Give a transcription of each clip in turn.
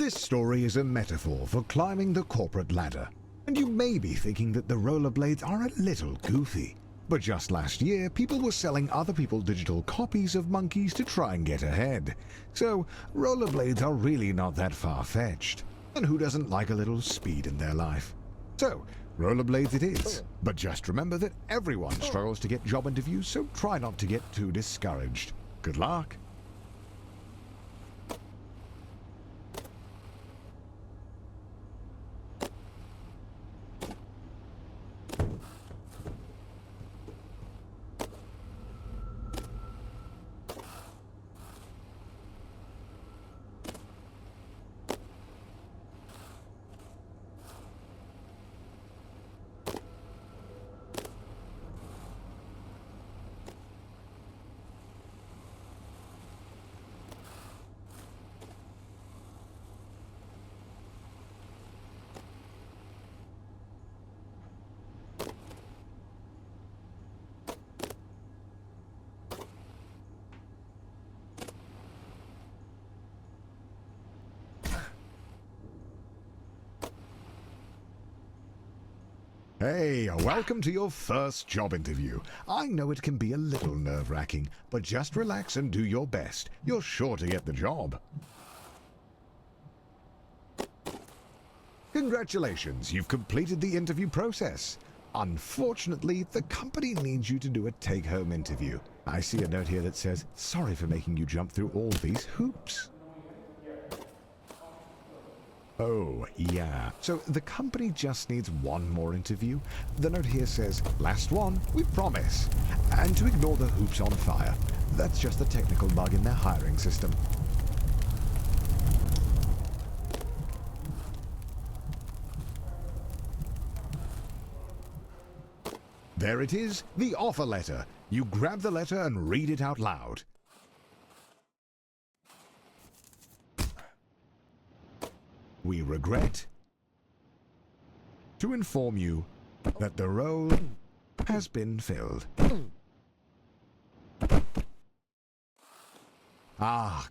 This story is a metaphor for climbing the corporate ladder. And you may be thinking that the rollerblades are a little goofy. But just last year, people were selling other people digital copies of monkeys to try and get ahead. So, rollerblades are really not that far-fetched. And who doesn't like a little speed in their life? So, rollerblades it is. But just remember that everyone struggles to get job interviews, so try not to get too discouraged. Good luck! Hey, welcome to your first job interview. I know it can be a little nerve-wracking, but just relax and do your best. You're sure to get the job. Congratulations, you've completed the interview process. Unfortunately, the company needs you to do a take-home interview. I see a note here that says, "Sorry for making you jump through all these hoops." Oh, yeah. So the company just needs one more interview. The note here says, "Last one, we promise." And to ignore the hoops on fire. That's just a technical bug in their hiring system. There it is, the offer letter. You grab the letter and read it out loud. We regret to inform you that the role has been filled.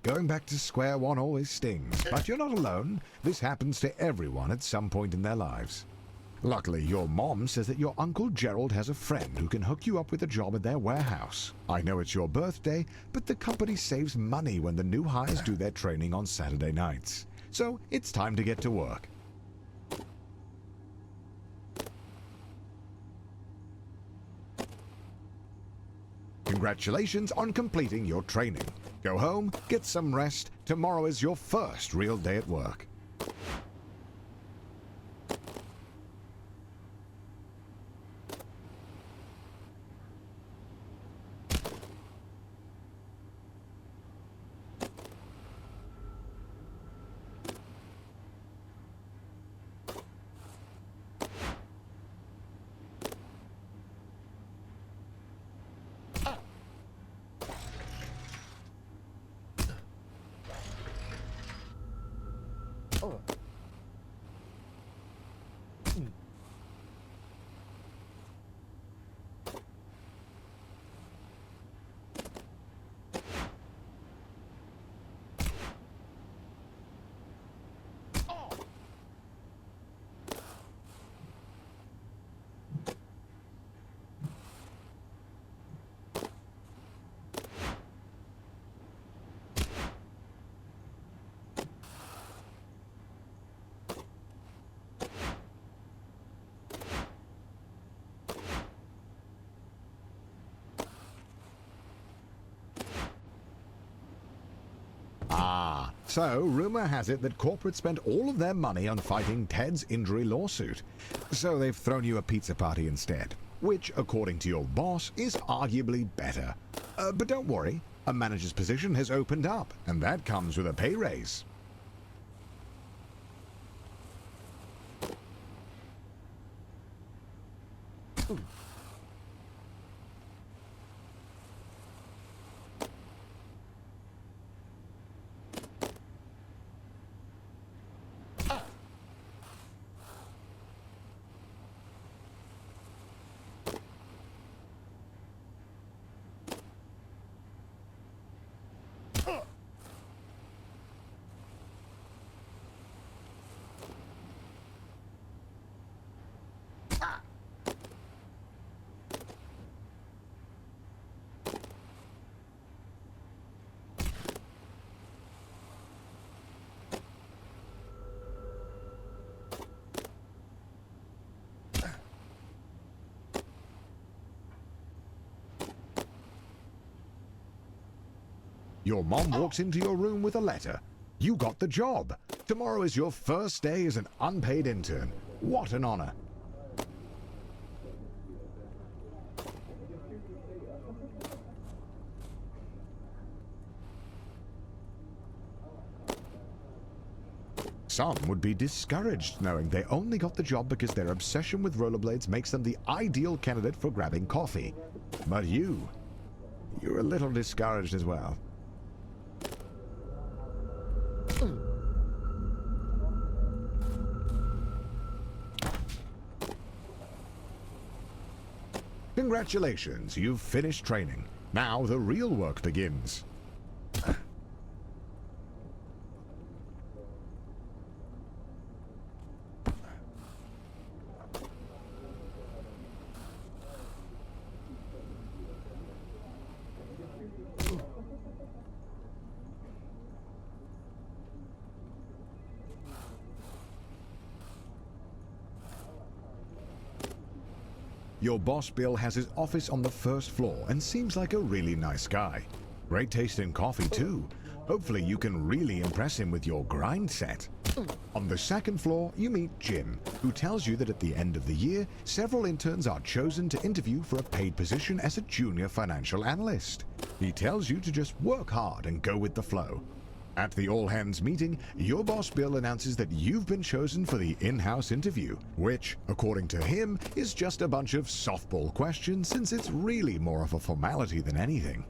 Going back to square one always stings, but you're not alone. This happens to everyone at some point in their lives. Luckily, your mom says that your Uncle Gerald has a friend who can hook you up with a job at their warehouse. I know it's your birthday, but the company saves money when the new hires do their training on Saturday nights. So, it's time to get to work. Congratulations on completing your training. Go home, get some rest. Tomorrow is your first real day at work. So, rumor has it that corporate spent all of their money on fighting Ted's injury lawsuit. So they've thrown you a pizza party instead, which, according to your boss, is arguably better. But don't worry, a manager's position has opened up, and that comes with a pay raise. Your mom walks into your room with a letter. You got the job. Tomorrow is your first day as an unpaid intern. What an honor. Some would be discouraged knowing they only got the job because their obsession with rollerblades makes them the ideal candidate for grabbing coffee. But you're a little discouraged as well. Congratulations, you've finished training. Now the real work begins. Your boss Bill has his office on the first floor and seems like a really nice guy. Great taste in coffee too. Hopefully you can really impress him with your grind set. On the second floor, you meet Jim, who tells you that at the end of the year, several interns are chosen to interview for a paid position as a junior financial analyst. He tells you to just work hard and go with the flow. At the all-hands meeting, your boss Bill announces that you've been chosen for the in-house interview, which, according to him, is just a bunch of softball questions since it's really more of a formality than anything.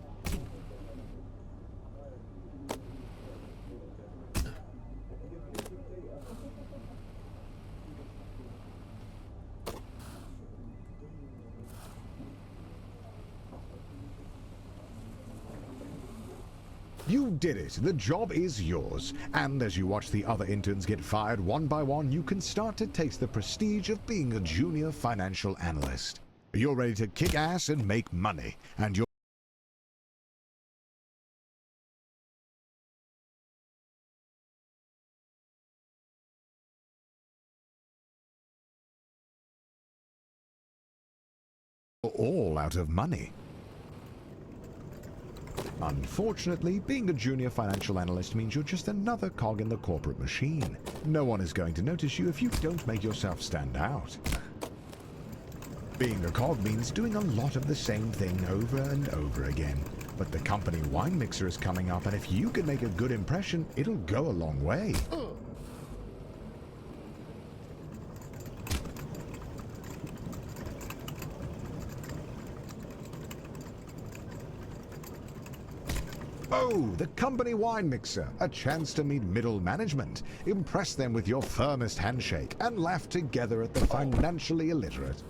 You did it! The job is yours! And as you watch the other interns get fired one by one, you can start to taste the prestige of being a junior financial analyst. You're ready to kick ass and make money, and you're all out of money. Unfortunately, being a junior financial analyst means you're just another cog in the corporate machine. No one is going to notice you if you don't make yourself stand out. Being a cog means doing a lot of the same thing over and over again. But the company wine mixer is coming up, and if you can make a good impression, it'll go a long way. Oh, the company wine mixer. A chance to meet middle management. Impress them with your firmest handshake and laugh together at the financially illiterate.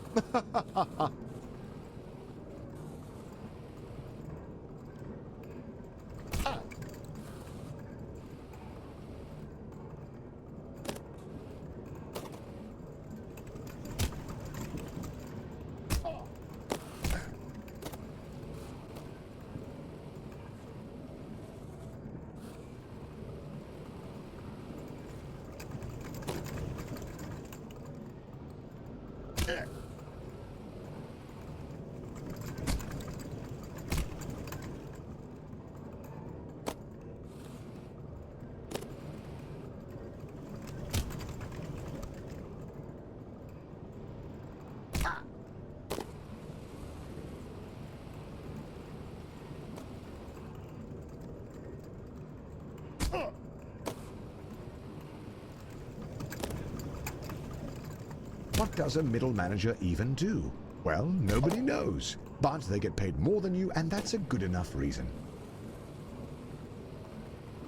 What does a middle manager even do? Well, nobody knows, but they get paid more than you, and that's a good enough reason.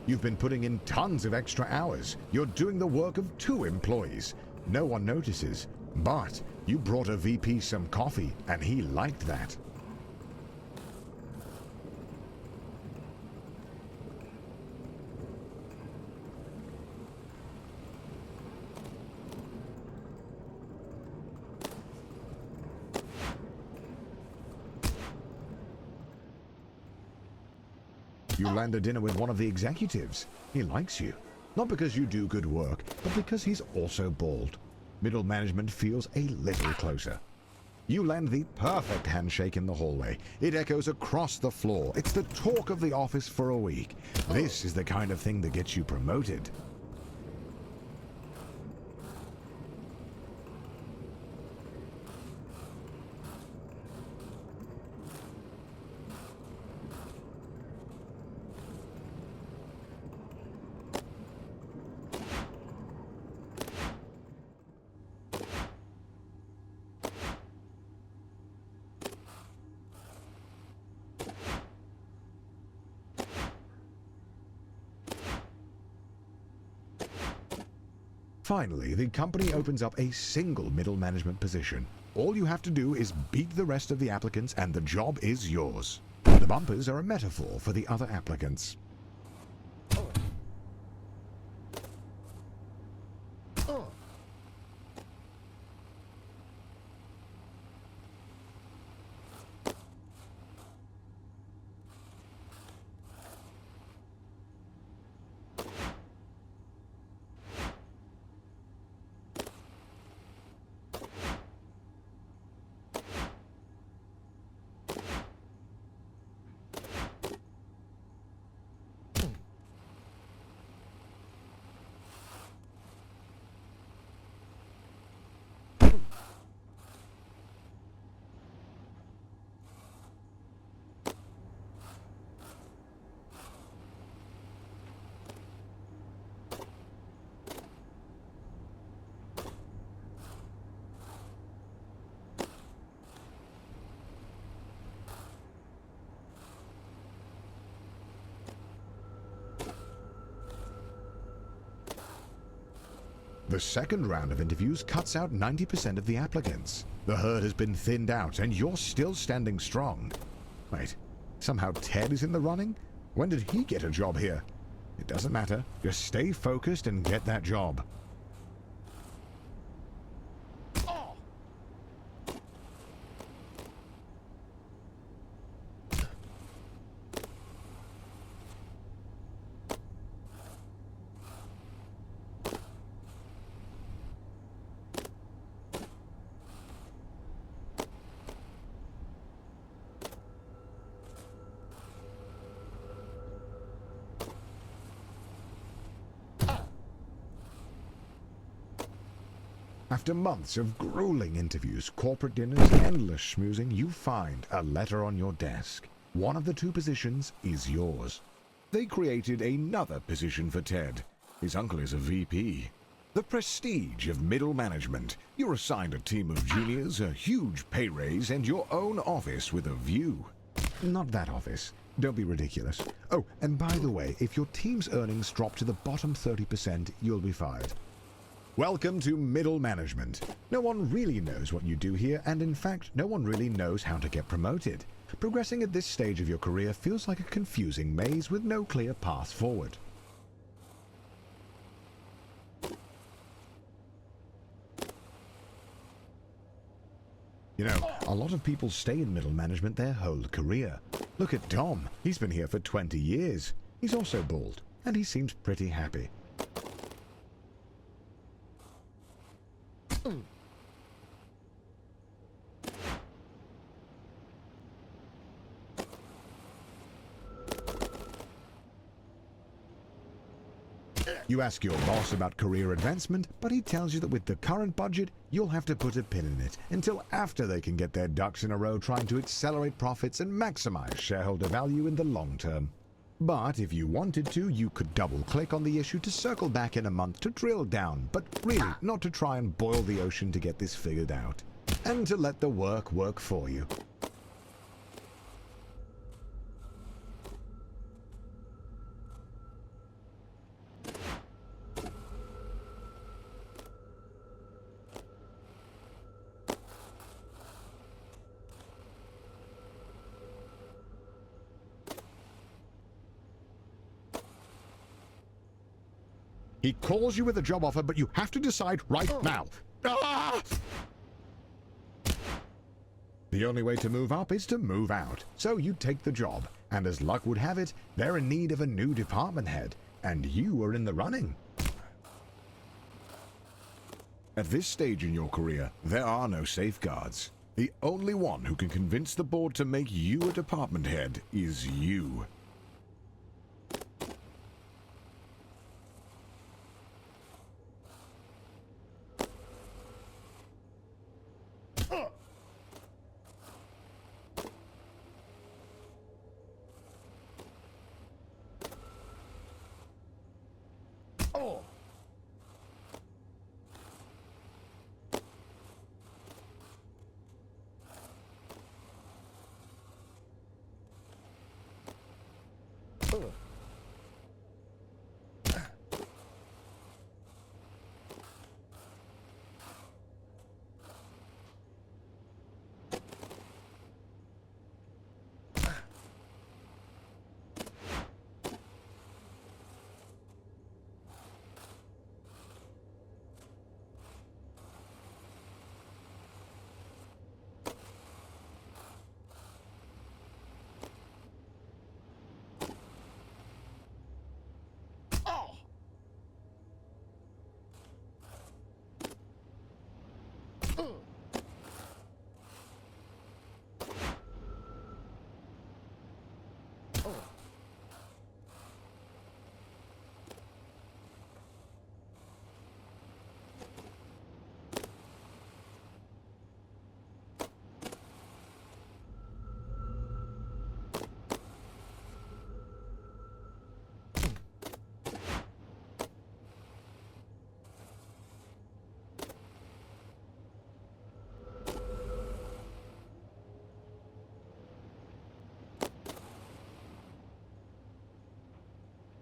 You've been putting in tons of extra hours. You're doing the work of 2 employees. No one notices, but you brought a VP some coffee, and he liked that. You land a dinner with one of the executives. He likes you. Not because you do good work, but because he's also bald. Middle management feels a little closer. You land the perfect handshake in the hallway. It echoes across the floor. It's the talk of the office for a week. This is the kind of thing that gets you promoted. Finally, the company opens up a single middle management position. All you have to do is beat the rest of the applicants and the job is yours. The bumpers are a metaphor for the other applicants. The second round of interviews cuts out 90% of the applicants. The herd has been thinned out and you're still standing strong. Wait, somehow Ted is in the running? When did he get a job here? It doesn't matter. Just stay focused and get that job. After months of grueling interviews, corporate dinners, and endless schmoozing, you find a letter on your desk. One of the two positions is yours. They created another position for Ted. His uncle is a VP. The prestige of middle management. You're assigned a team of juniors, a huge pay raise, and your own office with a view. Not that office. Don't be ridiculous. Oh, and by the way, if your team's earnings drop to the bottom 30%, you'll be fired. Welcome to middle management. No one really knows what you do here, and in fact, no one really knows how to get promoted. Progressing at this stage of your career feels like a confusing maze with no clear path forward. You know, a lot of people stay in middle management their whole career. Look at Tom. He's been here for 20 years. He's also bald, and he seems pretty happy. You ask your boss about career advancement, but he tells you that with the current budget, you'll have to put a pin in it until after they can get their ducks in a row trying to accelerate profits and maximize shareholder value in the long term. But if you wanted to, you could double-click on the issue to circle back in a month to drill down, but really not to try and boil the ocean to get this figured out, and to let the work work for you. He calls you with a job offer, but you have to decide right now. Ah! The only way to move up is to move out. So you take the job, and as luck would have it, they're in need of a new department head, and you are in the running. At this stage in your career, there are no safeguards. The only one who can convince the board to make you a department head is you.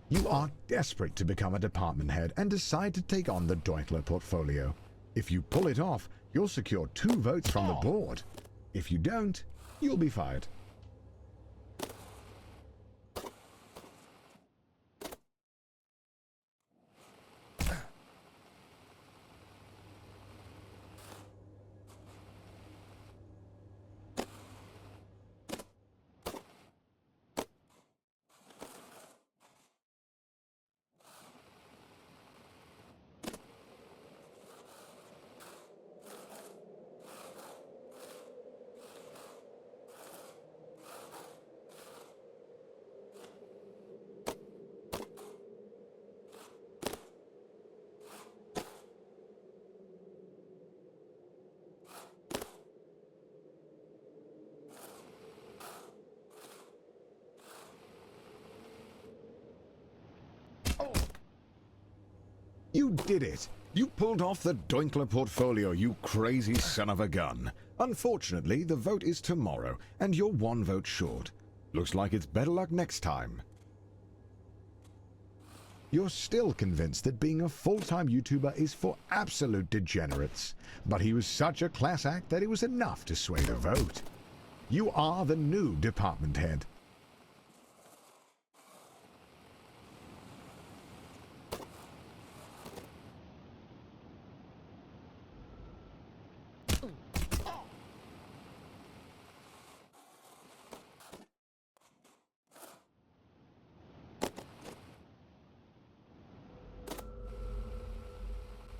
You are desperate to become a department head and decide to take on the Deutler portfolio. If you pull it off, you'll secure 2 votes from the board. If you don't, you'll be fired. You did it! You pulled off the Deutler portfolio, you crazy son of a gun. Unfortunately, the vote is tomorrow, and you're 1 vote short. Looks like it's better luck next time. You're still convinced that being a full-time YouTuber is for absolute degenerates. But he was such a class act that it was enough to sway the vote. You are the new department head.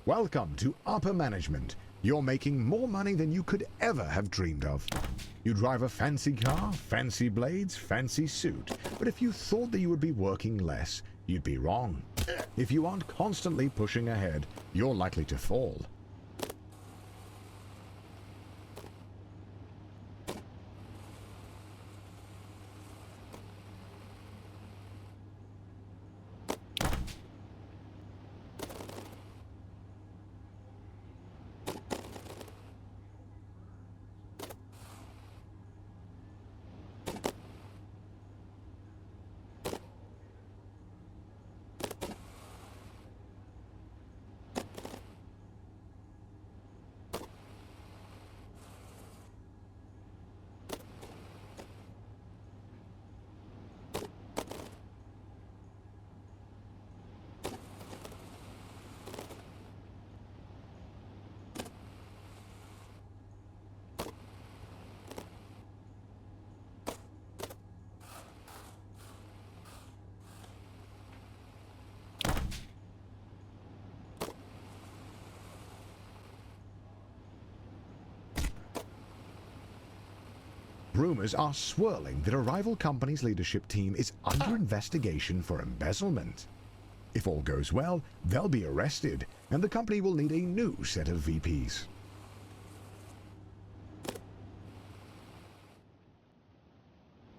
Welcome to upper management. You're making more money than you could ever have dreamed of. You drive a fancy car, fancy blades, fancy suit. But if you thought that you would be working less, you'd be wrong. If you aren't constantly pushing ahead, you're likely to fall. Rumors are swirling that a rival company's leadership team is under investigation for embezzlement. If all goes well, they'll be arrested, and the company will need a new set of VPs.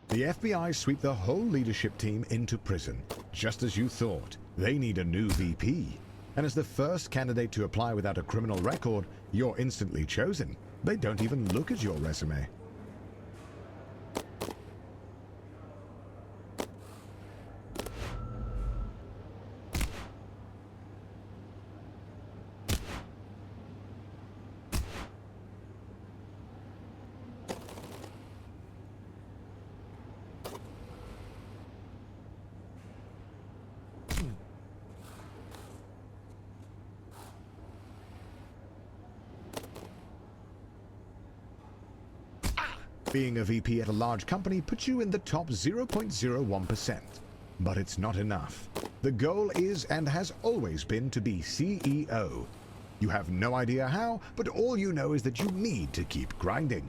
The FBI sweep the whole leadership team into prison. Just as you thought, they need a new VP. And as the first candidate to apply without a criminal record, you're instantly chosen. They don't even look at your resume. Being a VP at a large company puts you in the top 0.01%. But it's not enough. The goal is and has always been to be CEO. You have no idea how, but all you know is that you need to keep grinding.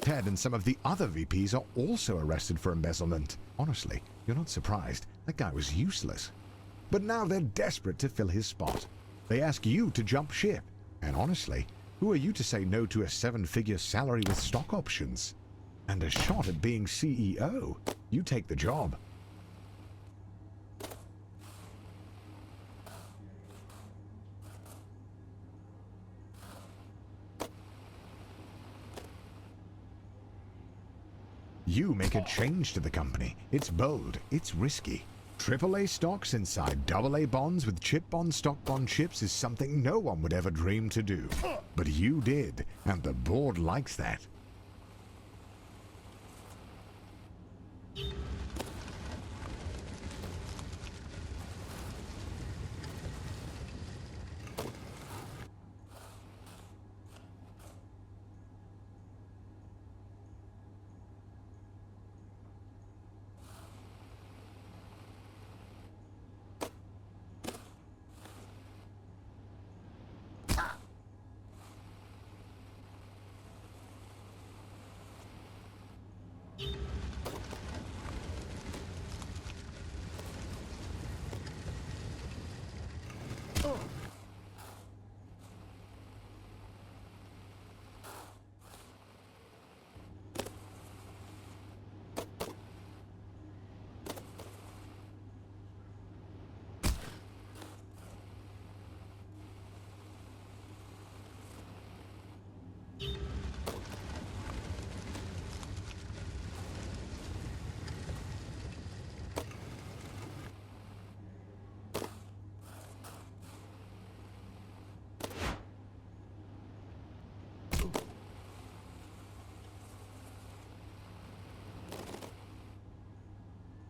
Ted and some of the other VPs are also arrested for embezzlement. Honestly, you're not surprised. That guy was useless. But now they're desperate to fill his spot. They ask you to jump ship. And honestly, who are you to say no to a 7-figure salary with stock options? And a shot at being CEO? You take the job. You make a change to the company. It's bold, it's risky. AAA stocks inside AA bonds with chip bond stock bond chips is something no one would ever dream to do. But you did, and the board likes that.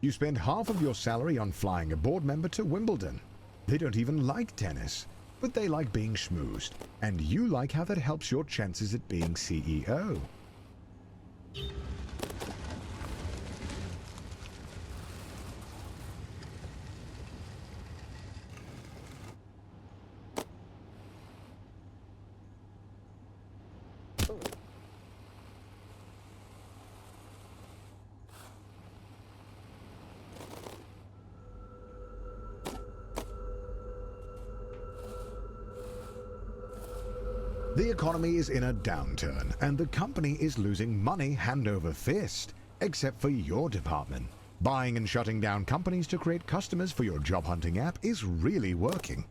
You spend half of your salary on flying a board member to Wimbledon. They don't even like tennis, but they like being schmoozed, and you like how that helps your chances at being CEO. The economy is in a downturn, and the company is losing money hand over fist, except for your department. Buying and shutting down companies to create customers for your job hunting app is really working.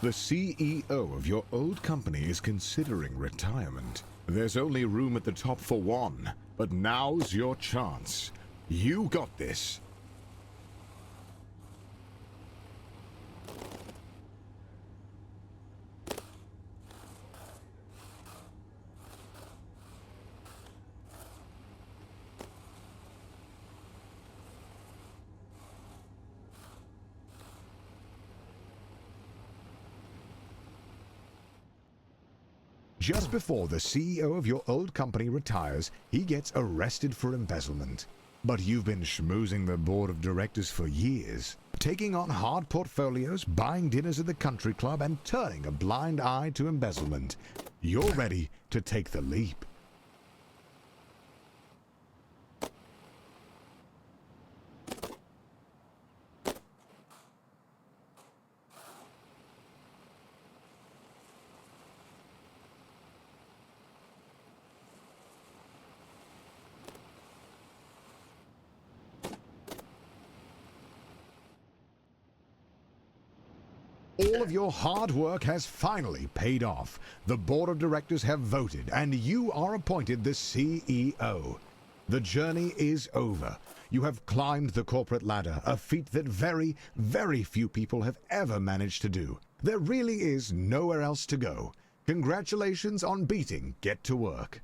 The CEO of your old company is considering retirement. There's only room at the top for one, but now's your chance. You got this. Just before the CEO of your old company retires, he gets arrested for embezzlement. But you've been schmoozing the board of directors for years, taking on hard portfolios, buying dinners at the country club, and turning a blind eye to embezzlement. You're ready to take the leap. All of your hard work has finally paid off. The board of directors have voted, and you are appointed the CEO. The journey is over. You have climbed the corporate ladder, a feat that very, very few people have ever managed to do. There really is nowhere else to go. Congratulations on beating Get to Work.